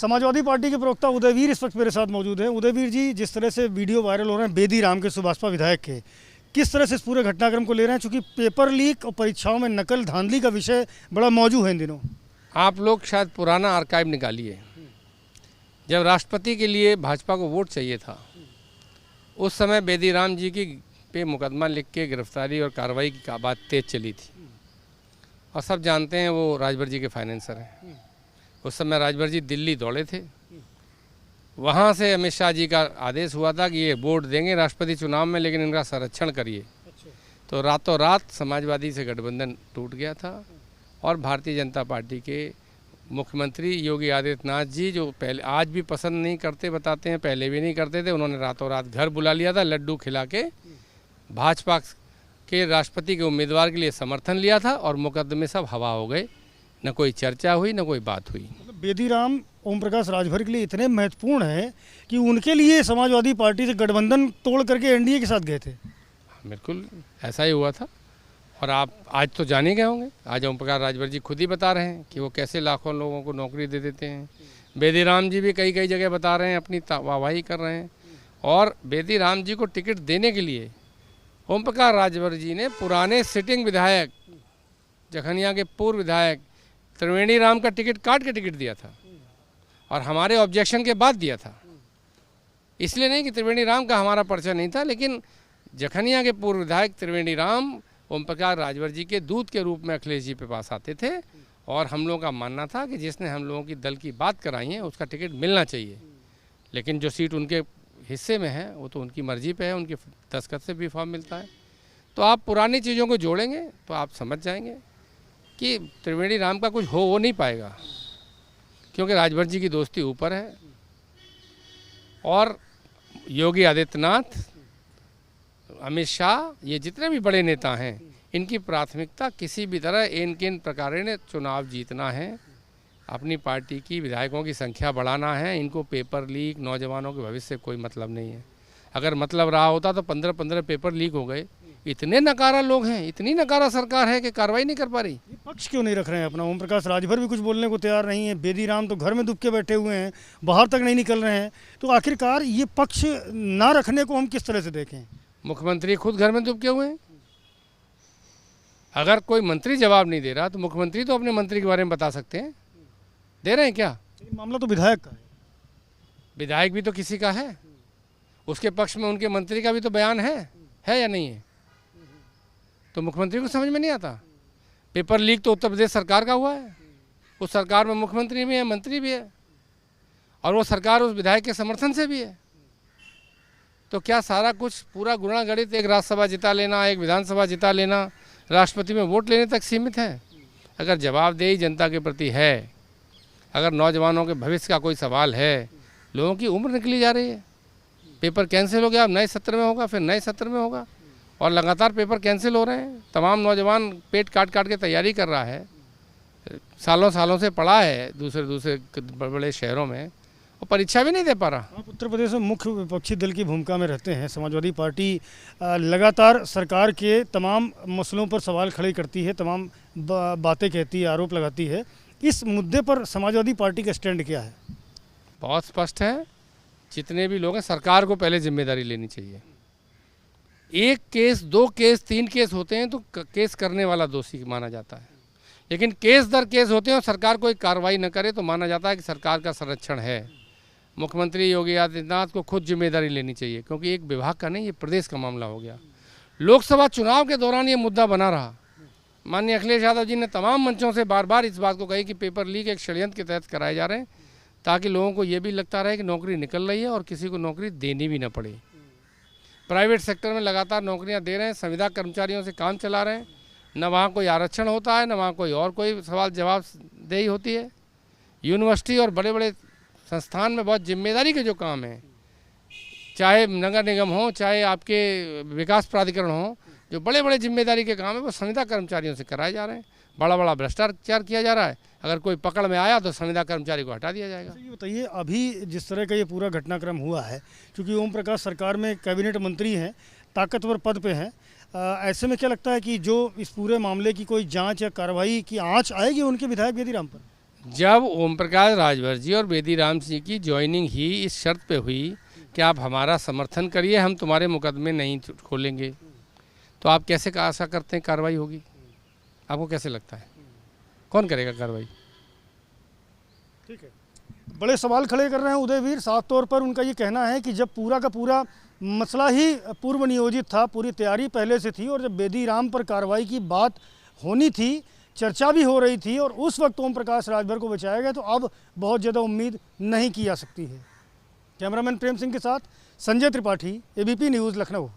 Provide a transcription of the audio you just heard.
Samajwadi party के प्रवक्ता उदयवीर इस वक्त मेरे साथ मौजूद हैं। उदयवीर जी, जिस तरह से वीडियो वायरल हो रहे हैं बेदी राम के सुभाषपा विधायक के, किस तरह से इस पूरे घटनाक्रम को ले रहे हैं? चूंकि पेपर लीक और परीक्षाओं में नकल धांधली का विषय बड़ा मौजूद है इन दिनों। आप लोग शायद पुराना आर्काइव निकालिए। जब राष्ट्रपति के लिए भाजपा को वोट चाहिए था, उस समय बेदी राम जी की पे मुकदमा लिख के गिरफ्तारी और कार्रवाई की बात तेज चली थी। और सब जानते हैं वो राजभर जी के फाइनेंसर हैं। उस समय राजभर जी दिल्ली दौड़े थे। वहाँ से अमित शाह जी का आदेश हुआ था कि ये वोट देंगे राष्ट्रपति चुनाव में, लेकिन इनका संरक्षण करिए। तो रातों रात समाजवादी से गठबंधन टूट गया था और भारतीय जनता पार्टी के मुख्यमंत्री योगी आदित्यनाथ जी, जो पहले आज भी पसंद नहीं करते बताते हैं, पहले भी नहीं करते थे, उन्होंने रातों रात घर बुला लिया था, लड्डू खिला के भाजपा के राष्ट्रपति के उम्मीदवार के लिए समर्थन लिया था और मुकदमे सब हवा हो गए। न कोई चर्चा हुई, न कोई बात हुई। बेदी राम ओम प्रकाश राजभर के लिए इतने महत्वपूर्ण है कि उनके लिए समाजवादी पार्टी से गठबंधन तोड़ करके एनडीए के साथ गए थे। बिल्कुल ऐसा ही हुआ था। और आप आज तो जान ही गए होंगे, आज ओम प्रकाश राजभर जी खुद ही बता रहे हैं कि वो कैसे लाखों लोगों को नौकरी दे देते हैं। बेदी राम जी भी कई कई जगह बता रहे हैं, अपनी वाहवाही कर रहे हैं। और बेदी राम जी को टिकट देने के लिए ओम प्रकाश राजभर जी ने पुराने सिटिंग विधायक, जखनिया के पूर्व विधायक त्रिवेणी राम का टिकट काट के टिकट दिया था और हमारे ऑब्जेक्शन के बाद दिया था। इसलिए नहीं कि त्रिवेणी राम का हमारा पर्चा नहीं था, लेकिन जखनिया के पूर्व विधायक त्रिवेणी राम ओम प्रकाश राजभर जी के दूत के रूप में अखिलेश जी के पास आते थे और हम लोगों का मानना था कि जिसने हम लोगों की दल की बात कराई है उसका टिकट मिलना चाहिए। लेकिन जो सीट उनके हिस्से में है वो तो उनकी मर्जी पे है, उनके दस्तखत से भी फॉर्म मिलता है। तो आप पुरानी चीज़ों को जोड़ेंगे तो आप समझ जाएंगे कि त्रिवेणी राम का कुछ हो नहीं पाएगा, क्योंकि राजभर जी की दोस्ती ऊपर है। और योगी आदित्यनाथ, अमित शाह, ये जितने भी बड़े नेता हैं, इनकी प्राथमिकता किसी भी तरह इन प्रकार ने चुनाव जीतना है, अपनी पार्टी की विधायकों की संख्या बढ़ाना है। इनको पेपर लीक, नौजवानों के भविष्य से कोई मतलब नहीं है। अगर मतलब रहा होता तो 15-15 पेपर लीक हो गए। इतने नकारा लोग हैं, इतनी नकारा सरकार है कि कार्रवाई नहीं कर पा रही। पक्ष क्यों नहीं रख रहे हैं अपना? ओम प्रकाश राजभर भी कुछ बोलने को तैयार नहीं है। बेदी राम तो घर में दुब के बैठे हुए हैं, बाहर तक नहीं निकल रहे हैं। तो आखिरकार ये पक्ष ना रखने को हम किस तरह से देखें? मुख्यमंत्री खुद घर में दुबके हुए हैं। अगर कोई मंत्री जवाब नहीं दे रहा तो मुख्यमंत्री तो अपने मंत्री के बारे में बता सकते हैं। दे रहे हैं क्या? मामला तो विधायक का है। विधायक भी तो किसी का है, उसके पक्ष में उनके मंत्री का भी तो बयान है या नहीं है? तो मुख्यमंत्री को समझ में नहीं आता। पेपर लीक तो उत्तर प्रदेश सरकार का हुआ है, उस सरकार में मुख्यमंत्री भी है, मंत्री भी है, और वो सरकार उस विधायक के समर्थन से भी है। तो क्या सारा कुछ पूरा गुणा गणित एक राज्यसभा जिता लेना, एक विधानसभा जिता लेना, राष्ट्रपति में वोट लेने तक सीमित है? अगर जवाबदेही जनता के प्रति है, अगर नौजवानों के भविष्य का कोई सवाल है, लोगों की उम्र निकली जा रही है, पेपर कैंसिल हो गया, अब नए सत्र में होगा, फिर नए सत्र में होगा, और लगातार पेपर कैंसिल हो रहे हैं। तमाम नौजवान पेट काट काट के तैयारी कर रहा है, सालों सालों से पढ़ा है दूसरे बड़े बड़े शहरों में, और परीक्षा भी नहीं दे पा रहा। आप उत्तर प्रदेश में मुख्य विपक्षी दल की भूमिका में रहते हैं। समाजवादी पार्टी लगातार सरकार के तमाम मसलों पर सवाल खड़े करती है, तमाम बातें कहती है, आरोप लगाती है। इस मुद्दे पर समाजवादी पार्टी का स्टैंड क्या है? बहुत स्पष्ट है। जितने भी लोग हैं, सरकार को पहले जिम्मेदारी लेनी चाहिए। एक केस, 2 केस, 3 केस होते हैं तो केस करने वाला दोषी माना जाता है, लेकिन केस दर केस होते हैं और सरकार कोई कार्रवाई न करे तो माना जाता है कि सरकार का संरक्षण है। मुख्यमंत्री योगी आदित्यनाथ को खुद जिम्मेदारी लेनी चाहिए, क्योंकि एक विभाग का नहीं, ये प्रदेश का मामला हो गया। लोकसभा चुनाव के दौरान ये मुद्दा बना रहा। माननीय अखिलेश यादव जी ने तमाम मंचों से बार बार इस बात को कही कि पेपर लीक एक षड्यंत्र के तहत कराए जा रहे हैं, ताकि लोगों को ये भी लगता रहे कि नौकरी निकल रही है और किसी को नौकरी देनी भी न पड़े। प्राइवेट सेक्टर में लगातार नौकरियां दे रहे हैं, संविदा कर्मचारियों से काम चला रहे हैं, न वहाँ कोई आरक्षण होता है, न वहाँ कोई और कोई सवाल जवाबदेही होती है। यूनिवर्सिटी और बड़े बड़े संस्थान में बहुत जिम्मेदारी के जो काम हैं, चाहे नगर निगम हो, चाहे आपके विकास प्राधिकरण हो, जो बड़े बड़े जिम्मेदारी के काम है वो संविदा कर्मचारियों से कराए जा रहे हैं। बड़ा बड़ा भ्रष्टाचार किया जा रहा है। अगर कोई पकड़ में आया तो संविदा कर्मचारी को हटा दिया जाएगा। ये बताइए, अभी जिस तरह का ये पूरा घटनाक्रम हुआ है, क्योंकि ओम प्रकाश सरकार में कैबिनेट मंत्री हैं, ताकतवर पद पे हैं, ऐसे में क्या लगता है कि जो इस पूरे मामले की कोई जांच या कार्रवाई की आंच आएगी उनके विधायक बेदी राम पर? जब ओम प्रकाश राजभर जी और बेदीराम सिंह की ज्वाइनिंग ही इस शर्त पे हुई कि आप हमारा समर्थन करिए, हम तुम्हारे मुकदमे नहीं खोलेंगे, तो आप कैसे आशा करते हैं कार्रवाई होगी? आपको कैसे लगता है कौन करेगा कार्रवाई? ठीक है, बड़े सवाल खड़े कर रहे हैं उदयवीर। साफ तौर पर उनका ये कहना है कि जब पूरा का पूरा मसला ही पूर्व नियोजित था, पूरी तैयारी पहले से थी, और जब बेदीराम पर कार्रवाई की बात होनी थी, चर्चा भी हो रही थी, और उस वक्त ओम प्रकाश राजभर को बचाया गया, तो अब बहुत ज़्यादा उम्मीद नहीं की जा सकती है। कैमरामैन प्रेम सिंह के साथ संजय त्रिपाठी, एबीपी न्यूज़, लखनऊ।